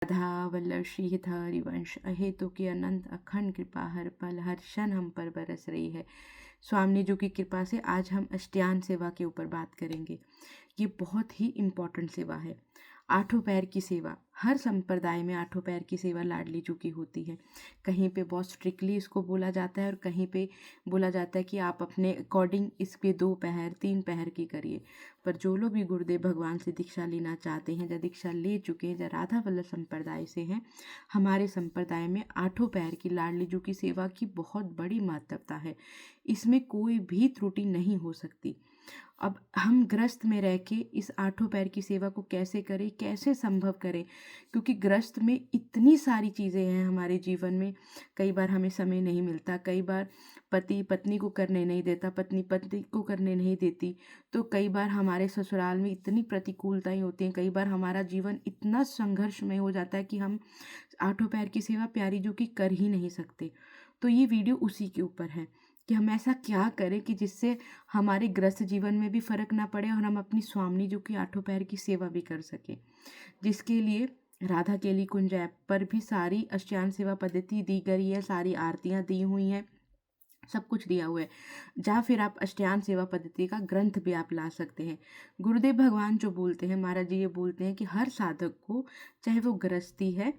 राधा वल्लभ श्री हरिवंश अहेतु की अनंत अखंड कृपा हर पल हर क्षण हम पर बरस रही है। स्वामी जी की कृपा से आज हम अष्टयान सेवा के ऊपर बात करेंगे। ये बहुत ही इम्पोर्टेंट सेवा है। आठों पैर की सेवा, हर संप्रदाय में आठों पैर की सेवा लाडली जी की होती है। कहीं पे बहुत स्ट्रिक्टली इसको बोला जाता है और कहीं पे बोला जाता है कि आप अपने अकॉर्डिंग इस पे 2 पहर 3 पहर की करिए। पर जो लोग भी गुरुदेव भगवान से दीक्षा लेना चाहते हैं या दीक्षा ले चुके हैं या राधा वल्लभ संप्रदाय से हैं, हमारे संप्रदाय में आठों पैर की लाडली जी की सेवा की बहुत बड़ी महत्वता है। इसमें कोई भी त्रुटि नहीं हो सकती। अब हम ग्रस्त में रह के इस आठों पैर की सेवा को कैसे करें, कैसे संभव करें, क्योंकि ग्रस्त में इतनी सारी चीज़ें हैं हमारे जीवन में। कई बार हमें समय नहीं मिलता, कई बार पति पत्नी को करने नहीं देता, पत्नी पति को करने नहीं देती, तो कई बार हमारे ससुराल में इतनी प्रतिकूलताएं होती हैं, कई बार हमारा जीवन इतना संघर्षमय हो जाता है कि हम आठों पैर की सेवा प्यारी जी की कर ही नहीं सकते। तो ये वीडियो उसी के ऊपर है कि हम ऐसा क्या करें कि जिससे हमारे ग्रस्त जीवन में भी फर्क ना पड़े और हम अपनी स्वामिनी जी की आठों पैर की सेवा भी कर सकें। जिसके लिए राधा केली कुंज ऐप पर भी सारी अष्टयान सेवा पद्धति दी गई है, सारी आरतियाँ दी हुई हैं, सब कुछ दिया हुआ है। या फिर आप अष्टयान सेवा पद्धति का ग्रंथ भी आप ला सकते हैं। गुरुदेव भगवान जो बोलते हैं, महाराज जी ये बोलते हैं कि हर साधक को, चाहे वो गृहस्थी है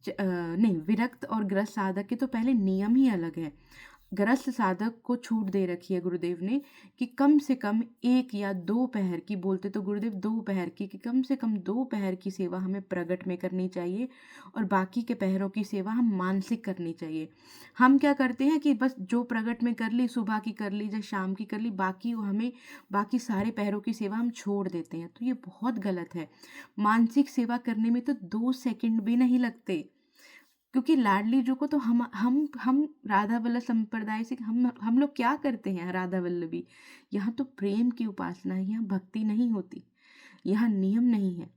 नहीं, विरक्त और ग्रस्त साधक के तो पहले नियम ही अलग है। ग्रस्त साधक को छूट दे रखी है गुरुदेव ने कि कम से कम 1 या 2 पहर की, बोलते तो गुरुदेव 2 पहर की, कि कम से कम 2 पहर की सेवा हमें प्रगट में करनी चाहिए और बाकी के पहरों की सेवा हम मानसिक करनी चाहिए। हम क्या करते हैं कि बस जो प्रगट में कर ली, सुबह की कर ली या शाम की कर ली, बाकी सारे पहरों की सेवा हम छोड़ देते हैं, तो ये बहुत गलत है। मानसिक सेवा करने में तो 2 सेकंड भी नहीं लगते, क्योंकि लाडली जी को तो हम राधा वल्लभ संप्रदाय से हम लोग क्या करते हैं। राधा वल्लभी, यहाँ तो प्रेम की उपासना है, यहाँ भक्ति नहीं होती, यहाँ नियम नहीं है।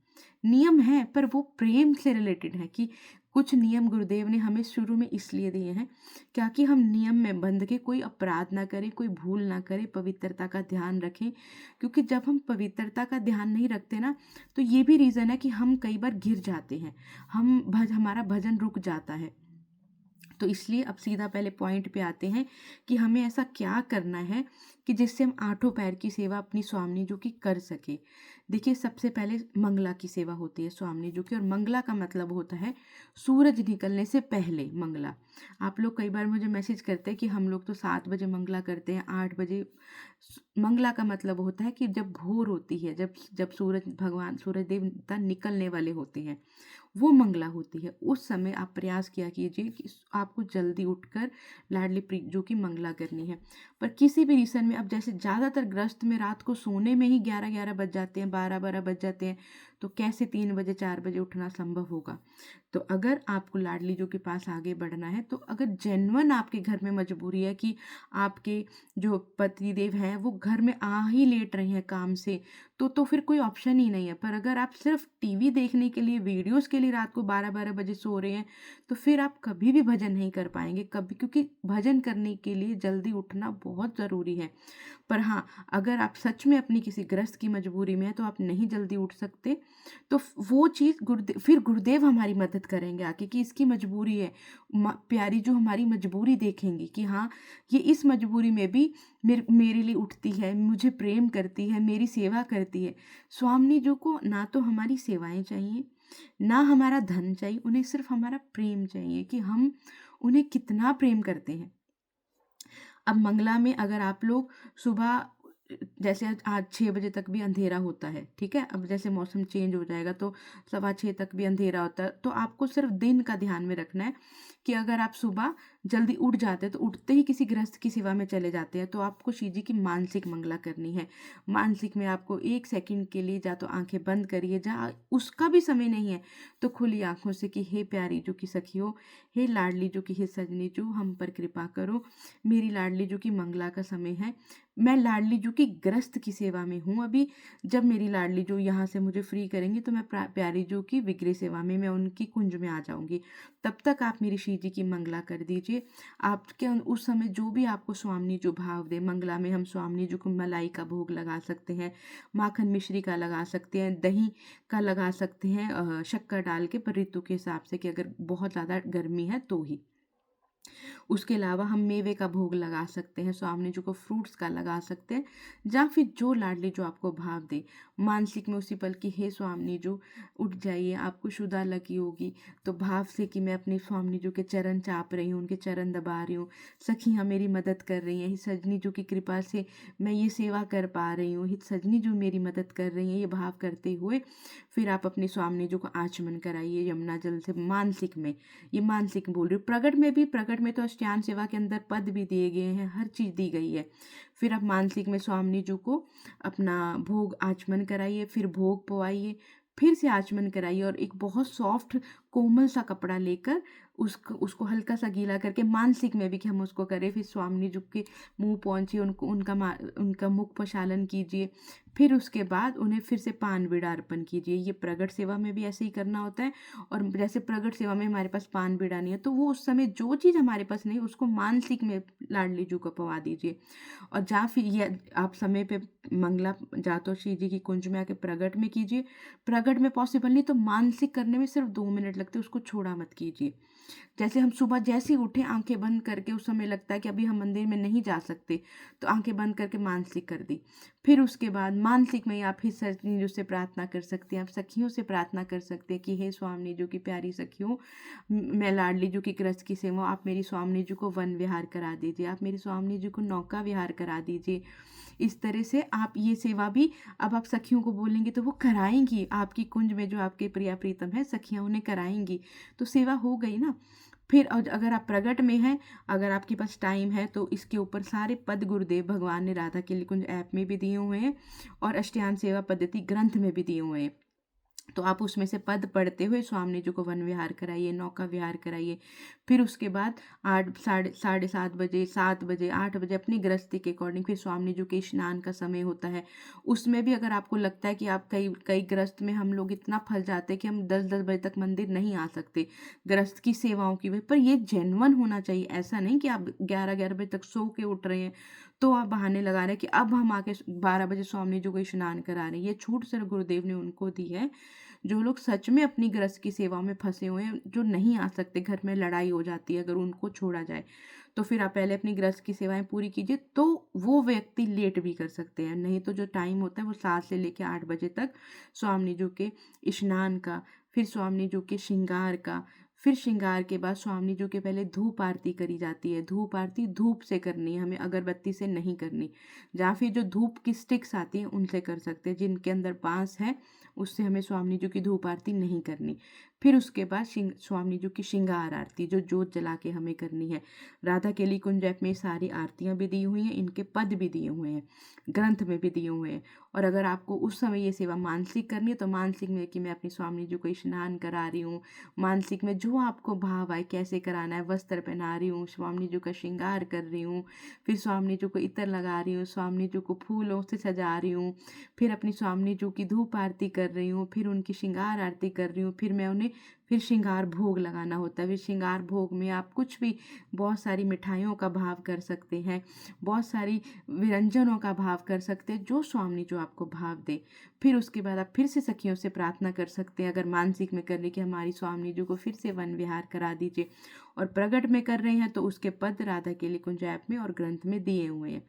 नियम है पर वो प्रेम से रिलेटेड है कि कुछ नियम गुरुदेव ने हमें शुरू में इसलिए दिए हैं क्या कि हम नियम में बंध के कोई अपराध ना करें, कोई भूल ना करें, पवित्रता का ध्यान रखें। क्योंकि जब हम पवित्रता का ध्यान नहीं रखते ना, तो ये भी रीज़न है कि हम कई बार गिर जाते हैं, हमारा भजन रुक जाता है। तो इसलिए अब सीधा पहले पॉइंट पे आते हैं कि हमें ऐसा क्या करना है कि जिससे हम आठों पैर की सेवा अपनी स्वामिनी जी की कर सके। देखिए, सबसे पहले मंगला की सेवा होती है स्वामिनी जी की, और मंगला का मतलब होता है सूरज निकलने से पहले मंगला। आप लोग कई बार मुझे मैसेज करते हैं कि हम लोग तो 7 बजे मंगला करते हैं, 8 बजे। मंगला का मतलब होता है कि जब भोर होती है, जब जब सूरज देवता निकलने वाले होते हैं, वो मंगला होती है। उस समय आप प्रयास किया कीजिए कि आपको जल्दी उठकर लाडली प्रीजू की मंगला करनी है। पर किसी भी रीज़न में, अब जैसे ज़्यादातर ग्रस्त में रात को सोने में ही 11-11 बज जाते हैं, 12-12 बज जाते हैं, तो कैसे 3 बजे 4 बजे उठना संभव होगा। तो अगर आपको लाडली जी के पास आगे बढ़ना है, तो अगर जेन्युइन आपके घर में मजबूरी है कि आपके जो पतिदेव हैं वो घर में आ ही लेट रहे हैं काम से, तो फिर कोई ऑप्शन ही नहीं है। पर अगर आप सिर्फ टीवी देखने के लिए, वीडियोस के लिए रात को 12-12 बजे सो रहे हैं, तो फिर आप कभी भी भजन नहीं कर पाएंगे कभी, क्योंकि भजन करने के लिए जल्दी उठना बहुत ज़रूरी है। पर हाँ, अगर आप सच में अपनी किसी ग्रस्त की मजबूरी में है तो आप नहीं जल्दी उठ सकते, तो वो चीज़ फिर गुरुदेव हमारी मदद करेंगे आके कि इसकी मजबूरी है। प्यारी जो हमारी मजबूरी देखेंगी कि हाँ, ये इस मजबूरी में भी मेरे लिए उठती है, मुझे प्रेम करती है, मेरी सेवा करती है। स्वामिनी जी को ना तो हमारी सेवाएं चाहिए, ना हमारा धन चाहिए, उन्हें सिर्फ हमारा प्रेम चाहिए कि हम उन्हें कितना प्रेम करते हैं। अब मंगला में अगर आप लोग सुबह, जैसे आज 6 बजे तक भी अंधेरा होता है, ठीक है, अब जैसे मौसम चेंज हो जाएगा तो 6:15 तक भी अंधेरा होता है, तो आपको सिर्फ दिन का ध्यान में रखना है कि अगर आप सुबह जल्दी उठ जाते हैं तो उठते ही किसी गृहस्थ की सेवा में चले जाते हैं, तो आपको शिव जी की मानसिक मंगला करनी है। मानसिक में आपको 1 सेकंड के लिए, जा तो आंखें बंद करिए, जहाँ उसका भी समय नहीं है तो खुली आंखों से कि हे प्यारी जो की सखियो, हे लाडली जो की हे सजनी जो, हम पर कृपा करो, मेरी लाडली जो की मंगला का समय है, मैं लाडली जो की ग्रस्त की सेवा में हूँ अभी। जब मेरी लाडली जो यहाँ से मुझे फ्री करेंगी तो मैं प्यारी जो की विग्रह सेवा में, मैं उनकी कुंज में आ जाऊंगी। तब तक आप मेरी श्री जी की मंगला कर दीजिए। कीजिए आपके उस समय जो भी आपको स्वामिनी जो भाव दे। मंगला में हम स्वामिनी जी को मलाई का भोग लगा सकते हैं, माखन मिश्री का लगा सकते हैं, दही का लगा सकते हैं, शक्कर डाल के, पर ऋतु के हिसाब से कि अगर बहुत ज़्यादा गर्मी है तो ही। उसके अलावा हम मेवे का भोग लगा सकते हैं, स्वामिनी जी को फ्रूट्स का लगा सकते हैं, या फिर जो लाडली जो आपको भाव दे। मानसिक में उसी पल की हे स्वामिनी जो उठ जाइए, आपको शुदा लगी होगी तो भाव से कि मैं अपनी स्वामिनी जी के चरण चाप रही हूँ, उनके चरण दबा रही हूँ, सखियाँ मेरी मदद कर रही हैं, हित सजनी जो की कृपा से मैं ये सेवा कर पा रही हूँ, हित सजनी जो मेरी मदद कर रही हैं, ये भाव करते हुए फिर आप अपनी स्वामिनी जी को आचमन कराइए यमुना जल से। मानसिक में, ये मानसिक बोल रही हूँ। प्रगट में भी, प्रगट में तो अष्टयान सेवा के अंदर पद भी दिए गए हैं, हर चीज़ दी गई है। फिर आप मानसिक में स्वामिनी जी को अपना भोग आचमन कराइए, फिर भोग पवाइए, फिर से आचमन कराइए, और एक बहुत सॉफ्ट कोमल सा कपड़ा लेकर उसको हल्का सा गीला करके, मानसिक में भी कि हम उसको करें, फिर स्वामिनी जी के मुंह पहुँचिए, उनको उनका मुख प्रक्षालन कीजिए, फिर उसके बाद उन्हें फिर से पान बीड़ा अर्पण कीजिए। ये प्रगट सेवा में भी ऐसे ही करना होता है। और जैसे प्रगट सेवा में हमारे पास पान बीड़ा नहीं है तो वो उस समय जो चीज़ हमारे पास नहीं उसको मानसिक में लाडली जी को पवा दीजिए। और जा फिर ये आप समय पे मंगला जातोशी जी की कुंज में आके प्रगट में कीजिए। प्रगट में पॉसिबल नहीं तो मानसिक करने में सिर्फ 2 मिनट लगते, उसको छोड़ा मत कीजिए। जैसे हम सुबह जैसे ही उठे आंखें बंद करके, उस समय लगता है कि अभी हम मंदिर में नहीं जा सकते, तो आंखें बंद करके मानसिक कर दी। फिर उसके बाद मानसिक में ही आप ही सजनी से प्रार्थना कर सकते हैं, आप सखियों से प्रार्थना कर सकते हैं कि हे स्वामिनी जो की प्यारी सखियों, मैं लाडली जी की कृष्ण की सेवा, आप मेरी स्वामिनी जी को वन विहार करा दीजिए, आप मेरी स्वामिनी जी को नौका विहार करा दीजिए। इस तरह से आप ये सेवा भी अब आप सखियों को बोलेंगे तो वो कराएंगी, आपकी कुंज में जो आपके प्रिया प्रीतम है सखियाँ उन्हें कराएंगी, तो सेवा हो गई ना। फिर अगर आप प्रगट में हैं, अगर आपके पास टाइम है तो इसके ऊपर सारे पद गुरुदेव भगवान ने राधा के लिए कुंज ऐप में भी दिए हुए हैं और अष्टयान सेवा पद्धति ग्रंथ में भी दिए हुए हैं। तो आप उसमें से पद पढ़ते हुए स्वामिनी जी को वन विहार कराइए, नौका विहार कराइए। फिर उसके बाद 8 साढ़े 7 बजे, 7 बजे, 8 बजे अपनी गृहस्थी के अकॉर्डिंग फिर स्वामिनी जी के स्नान का समय होता है। उसमें भी अगर आपको लगता है कि आप कई कई गृहस्थ में हम लोग इतना फंस जाते हैं कि हम 10-10 बजे तक मंदिर नहीं आ सकते गृहस्थ की सेवाओं की वजह, पर ये जेन्युइन होना चाहिए। ऐसा नहीं कि आप 11-11 बजे तक सो के उठ रहे हैं तो आप बहाने लगा रहे हैं कि अब हम आके 12 बजे स्वामी जी को स्नान करा रहे हैं। ये छूट सर गुरुदेव ने उनको दी है जो लोग सच में अपनी गृहस्थ की सेवा में फंसे हुए हैं, जो नहीं आ सकते, घर में लड़ाई हो जाती है अगर उनको छोड़ा जाए। तो फिर आप पहले अपनी गृहस्थ की सेवाएं पूरी कीजिए, तो वो व्यक्ति लेट भी कर सकते हैं। नहीं तो जो टाइम होता है वो 7 से लेकर 8 बजे तक स्वामी जी के स्नान का, फिर स्वामी जी के श्रृंगार का, फिर श्रृंगार के बाद स्वामी जी के पहले धूप आरती करी जाती है। धूप आरती धूप से करनी है, हमें अगरबत्ती से नहीं करनी। या फिर जो धूप की स्टिक्स आती हैं उनसे कर सकते हैं, जिनके अंदर बांस है उससे हमें स्वामी जी की धूप आरती नहीं करनी। फिर उसके बाद स्वामी जी की श्रृंगार आरती जो जोत जला के हमें करनी है। राधा केली कुंज ऐप में सारी आरतियाँ भी दी हुई हैं, इनके पद भी दिए हुए हैं, ग्रंथ में भी दिए हुए हैं। और अगर आपको उस समय ये सेवा मानसिक करनी है तो मानसिक में कि मैं अपनी स्वामी जी को स्नान करा रही हूँ, मानसिक में जो आपको भाव आए कैसे कराना है, वस्त्र पहना रही हूँ, स्वामी जी का श्रृंगार कर रही हूँ, फिर स्वामी जी को इत्र लगा रही हूँ, स्वामी जी को फूलों से सजा रही हूँ, फिर अपनी स्वामी जी की धूप आरती कर रही हूँ, फिर उनकी श्रृंगार आरती कर रही हूँ, फिर मैं उन्हें फिर श्रृंगार भोग लगाना होता है। फिर श्रृंगार भोग में आप कुछ भी, बहुत सारी मिठाइयों का भाव कर सकते हैं, बहुत सारी व्यंजनों का भाव कर सकते हैं, जो स्वामी जो आपको भाव दे। फिर उसके बाद आप फिर से सखियों से प्रार्थना कर सकते हैं, अगर मानसिक में कर रही कि हमारी स्वामी जी को फिर से वन विहार करा दीजिए, और प्रगट में कर रहे हैं तो उसके पद राधा केली कुंज ऐप में और ग्रंथ में दिए हुए हैं।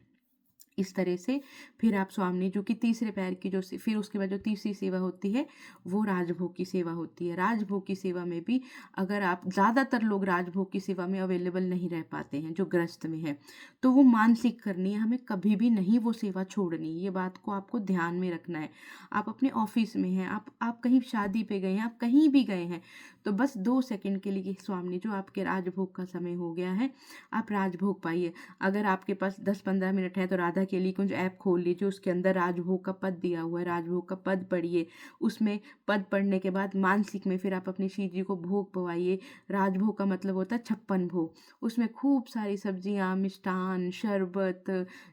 इस तरह से फिर आप स्वामी जी की तीसरे पैर की जो फिर उसके बाद जो तीसरी सेवा होती है वो राजभोग की सेवा होती है। राजभोग की सेवा में भी अगर आप, ज़्यादातर लोग राजभोग की सेवा में अवेलेबल नहीं रह पाते हैं जो ग्रस्त में है, तो वो मानसिक करनी है, हमें कभी भी नहीं वो सेवा छोड़नी। ये बात को आपको ध्यान में रखना है। आप अपने ऑफिस में हैं, आप कहीं शादी पे गए हैं, आप कहीं भी गए हैं, तो बस 2 सेकंड के लिए स्वामी जो आपके राजभोग का समय हो गया है, आप राजभोग पाइए। अगर आपके पास 10-15 मिनट है तो राधा केली कुंज ऐप खोल लीजिए, उसके अंदर राजभोग का पद दिया हुआ है, राजभोग का पद पढ़िए। उसमें पद पढ़ने के बाद मानसिक में फिर आप अपनी शिव जी को भोग पवाइए। राजभोग का मतलब होता है 56 भोग, उसमें खूब सारी सब्जियां, मिष्ठान, शरबत,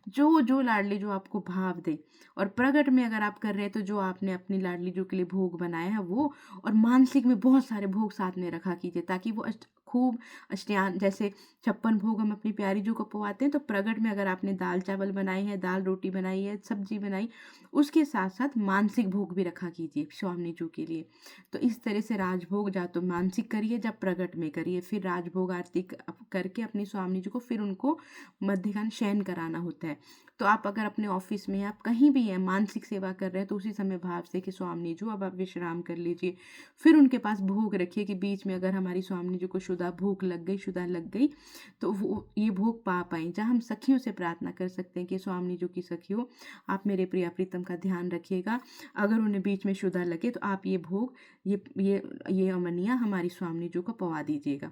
जो जो लाडली जो आपको भाव दे। और प्रगट में अगर आप कर रहे हैं तो जो आपने अपनी लाडली जो के लिए भोग बनाया है वो, और मानसिक में बहुत सारे भोग साथ में रखा कीजिए ताकि वो खूब अष्टयान, जैसे 56 भोग हम अपनी प्यारी जी को पवाते हैं, तो प्रगट में अगर आपने दाल चावल बनाए हैं, दाल रोटी बनाई है, सब्जी बनाई, उसके साथ साथ मानसिक भोग भी रखा कीजिए स्वामी जी के लिए। तो इस तरह से राजभोग या तो मानसिक करिए या प्रगट में करिए, फिर राजभोग आरती करके अपनी स्वामी जी को फिर उनको मध्यकान शयन कराना होता है। तो आप अगर अपने ऑफिस में, आप कहीं भी हैं, मानसिक सेवा कर रहे हैं, तो उसी समय भाव से कि स्वामी जी अब आप विश्राम कर लीजिए। फिर उनके पास भोग रखिए कि बीच में अगर हमारी स्वामी जी को शुदा भूख लग गई, शुदा लग गई, तो वो ये भोग पा पाएँ। जहाँ हम सखियों से प्रार्थना कर सकते हैं कि स्वामी जी की सखियों, आप मेरे प्रिया प्रीतम का ध्यान रखिएगा, अगर उन्हें बीच में शुदा लगे तो आप ये भोग, ये अमनिया हमारी स्वामी जी को पवा दीजिएगा।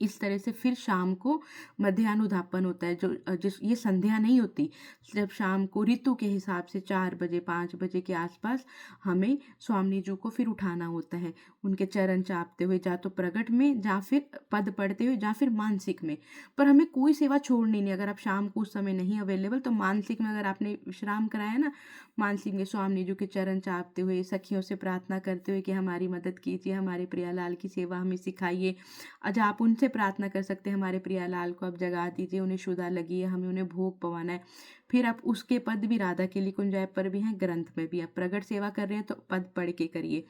इस तरह से फिर शाम को मध्याह्न उद्यापन होता है, जो जिस ये संध्या नहीं होती, जब शाम को ऋतु के हिसाब से 4 बजे 5 बजे के आसपास हमें स्वामी जी को फिर उठाना होता है, उनके चरण चापते हुए, या तो प्रगट में, या फिर पद पढ़ते हुए, या फिर मानसिक में। पर हमें कोई सेवा छोड़नी नहीं। अगर आप शाम को उस समय नहीं अवेलेबल, तो मानसिक में अगर आपने विश्राम कराया ना, मानसिक में स्वामी जी के चरण चापते हुए, सखियों से प्रार्थना करते हुए कि हमारी मदद कीजिए, हमारे प्रियालाल की सेवा हमें सिखाइए। अच्छा, आप उनसे प्रार्थना कर सकते हैं, हमारे प्रियालाल को आप जगा दीजिए, उन्हें शुदा लगी है, हमें उन्हें भोग पवाना है। फिर आप उसके पद भी राधा के लिए कुंजाय पर भी हैं, ग्रंथ में भी। आप प्रगट सेवा कर रहे हैं तो पद पढ़ के करिए।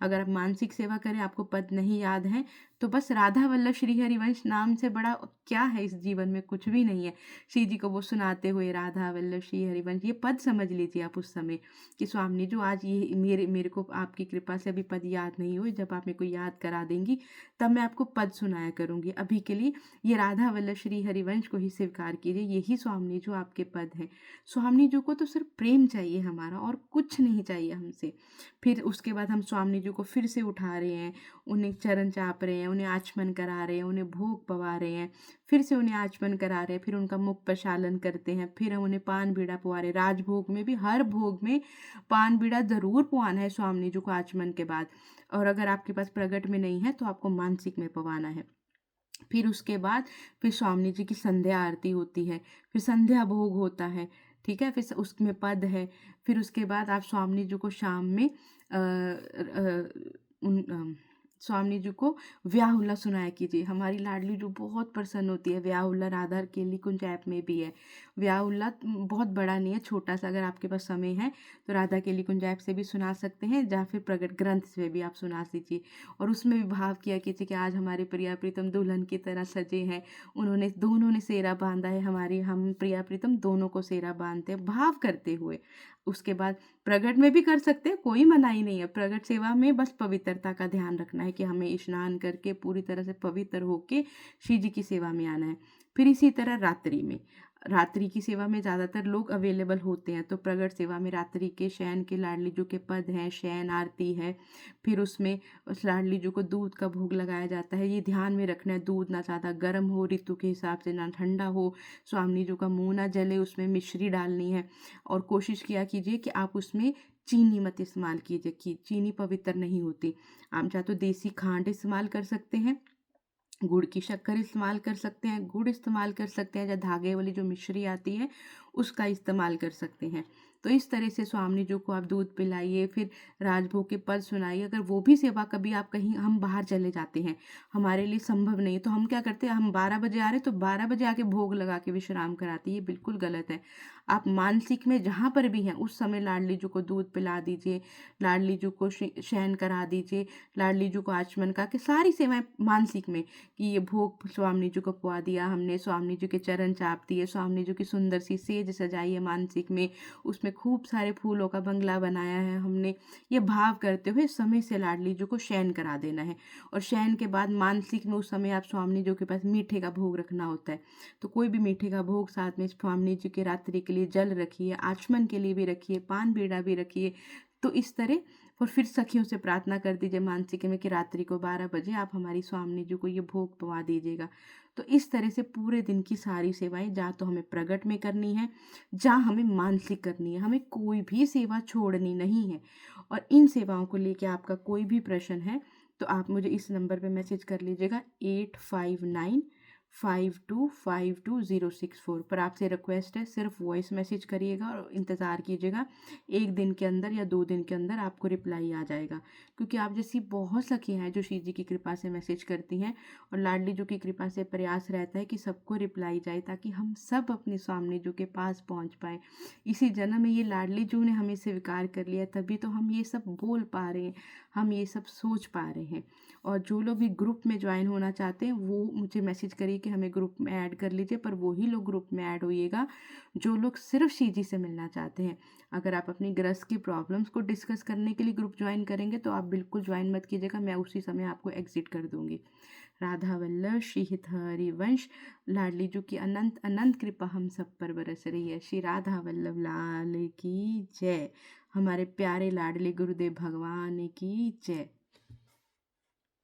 अगर आप मानसिक सेवा करें, आपको पद नहीं याद है, तो बस राधा वल्लभ श्री हरिवंश नाम से बड़ा क्या है इस जीवन में, कुछ भी नहीं है। श्री जी को वो सुनाते हुए राधा वल्लभ श्री हरिवंश, ये पद समझ लीजिए आप उस समय कि स्वामी जो आज ये मेरे को आपकी कृपा से अभी पद याद नहीं हुए, जब आप मेरे को याद करा देंगी तब मैं आपको पद सुनाया करूंगी। अभी के लिए ये राधा वल्लभ श्री हरिवंश को ही स्वीकार कीजिए, यही स्वामी जो आपके पद हैं। स्वामी जी को तो सिर्फ प्रेम चाहिए हमारा, और कुछ नहीं चाहिए हमसे। फिर उसके बाद हम स्वामी जी को फिर से उठा रहे हैं, उन्हें चरण चाप रहे हैं, उन्हें आचमन करा रहे हैं, उन्हें भोग पवा रहे हैं, फिर से उन्हें आचमन करा रहे हैं, फिर उनका मुख प्रक्षालन करते हैं, फिर हम उन्हें पान बीड़ा पवा रहे हैं। राजभोग में भी हर भोग में पान बीड़ा जरूर पवाना है स्वामी जी को आचमन के बाद, और अगर आपके पास प्रगट में नहीं है तो आपको मानसिक में पवाना है। फिर उसके बाद फिर स्वामी जी की संध्या आरती होती है, फिर संध्या भोग होता है, ठीक है, फिर उसमें पद है। फिर उसके बाद आप स्वामी जी को शाम में स्वामी जी को व्याहुला सुनाया कीजिए। हमारी लाडली जो बहुत प्रसन्न होती है, व्याहुला राधा केली कुंज ऐप में भी है। व्याहुला बहुत बड़ा नहीं है, छोटा सा, अगर आपके पास समय है तो राधा केली कुंज ऐप से भी सुना सकते हैं, या फिर प्रगट ग्रंथ से भी आप सुना दीजिए। और उसमें भी भाव किया कीजिए कि आज हमारे प्रिया प्रीतम दुल्हन की तरह सजे हैं, उन्होंने दोनों ने सेरा बांधा है, हम प्रिया प्रीतम दोनों को सेरा बांधते हैं, भाव करते हुए। उसके बाद प्रगट में भी कर सकते हैं, कोई मनाही नहीं है। प्रगट सेवा में बस पवित्रता का ध्यान रखना है कि हमें स्नान करके पूरी तरह से पवित्र होके श्री जी की सेवा में आना है। फिर इसी तरह रात्रि की सेवा में ज़्यादातर लोग अवेलेबल होते हैं, तो प्रगट सेवा में रात्रि के शयन के लाडली जी के पद हैं, शयन आरती है। फिर उसमें उस लाडली जी को दूध का भोग लगाया जाता है। ये ध्यान में रखना है, दूध ना ज़्यादा गर्म हो, ऋतु के हिसाब से ना ठंडा हो, स्वामी जी का मुंह ना जले, उसमें मिश्री डालनी है। और कोशिश किया कीजिए कि आप उसमें चीनी मत इस्तेमाल कीजिए, कि चीनी पवित्र नहीं होती। आप चाहे तो देसी खांड इस्तेमाल कर सकते हैं, गुड़ की शक्कर इस्तेमाल कर सकते हैं, गुड़ इस्तेमाल कर सकते हैं, या धागे वाली जो मिश्री आती है उसका इस्तेमाल कर सकते हैं। तो इस तरह से स्वामी जी को आप दूध पिलाइए, फिर राजभोग के पद सुनाइए। अगर वो भी सेवा कभी आप कहीं, हम बाहर चले जाते हैं, हमारे लिए संभव नहीं, तो हम क्या करते हैं, हम 12 बजे आ रहे हैं तो 12 बजे आके भोग लगा के विश्राम कराते हैं, ये बिल्कुल गलत है। आप मानसिक में जहाँ पर भी हैं उस समय लाडली जी को दूध पिला दीजिए, लाडली जी को शयन करा दीजिए, लाडली जी को आचमन का के, सारी सेवाएं मानसिक में, कि ये भोग स्वामी जी को पवा दिया हमने, स्वामी जी के चरण चाप दिए, स्वामी जी की सुंदर सी सेज सजाई है मानसिक में, उसमें खूब सारे फूलों का बंगला बनाया है हमने। ये भाव करते हुए समय से लाडली जी को शयन करा देना है। और शयन के बाद मानसिक में उस समय आप स्वामी जी के पास मीठे का भोग रखना होता है, तो कोई भी मीठे का भोग साथ में स्वामी जी के रात्रि के लिए जल रखिए, आचमन के लिए भी रखिए, पान बीड़ा भी रखिए। तो इस तरह, और फिर सखियों से प्रार्थना कर दीजिए मानसिक में कि रात्रि को 12 बजे आप हमारी स्वामी जी को ये भोग पवा दीजिएगा। तो इस तरह से पूरे दिन की सारी सेवाएं, जहाँ तो हमें प्रगट में करनी है, जहाँ हमें मानसिक करनी है, हमें कोई भी सेवा छोड़नी नहीं है। और इन सेवाओं को लेकर आपका कोई भी प्रश्न है तो आप मुझे इस नंबर पे मैसेज कर लीजिएगा, 8594 5252 पर आपसे रिक्वेस्ट है सिर्फ वॉइस मैसेज करिएगा और इंतज़ार कीजिएगा, एक दिन के अंदर या 2 दिन के अंदर आपको रिप्लाई आ जाएगा। क्योंकि आप जैसी बहुत सखियाँ हैं जो शिव जी की कृपा से मैसेज करती हैं, और लाडली जू की कृपा से प्रयास रहता है कि सबको रिप्लाई जाए, ताकि हम सब अपने स्वामी जू के पास पहुँच पाएँ। इसी जन्म में ये लाडली जू ने हमें स्वीकार कर लिया, तभी तो हम ये सब बोल पा रहे हैं, हम ये सब सोच पा रहे हैं। और जो लोग भी ग्रुप में ज्वाइन होना चाहते हैं वो मुझे मैसेज करिए कि हमें ग्रुप में ऐड कर लीजिए, पर वही लोग ग्रुप में ऐड होइएगा जो लोग सिर्फ शिव जी से मिलना चाहते हैं। अगर आप अपनी ग्रस्त की प्रॉब्लम्स को डिस्कस करने के लिए ग्रुप ज्वाइन करेंगे तो आप बिल्कुल ज्वाइन मत कीजिएगा, मैं उसी समय आपको एग्जिट कर दूंगी। राधा वल्लभ श्री हित हरिवंश, लाडली जू की अनंत अनंत कृपा हम सब पर बरस रही है। श्री राधा वल्लभ लाल की जय। हमारे प्यारे लाडले गुरुदेव भगवान की जय।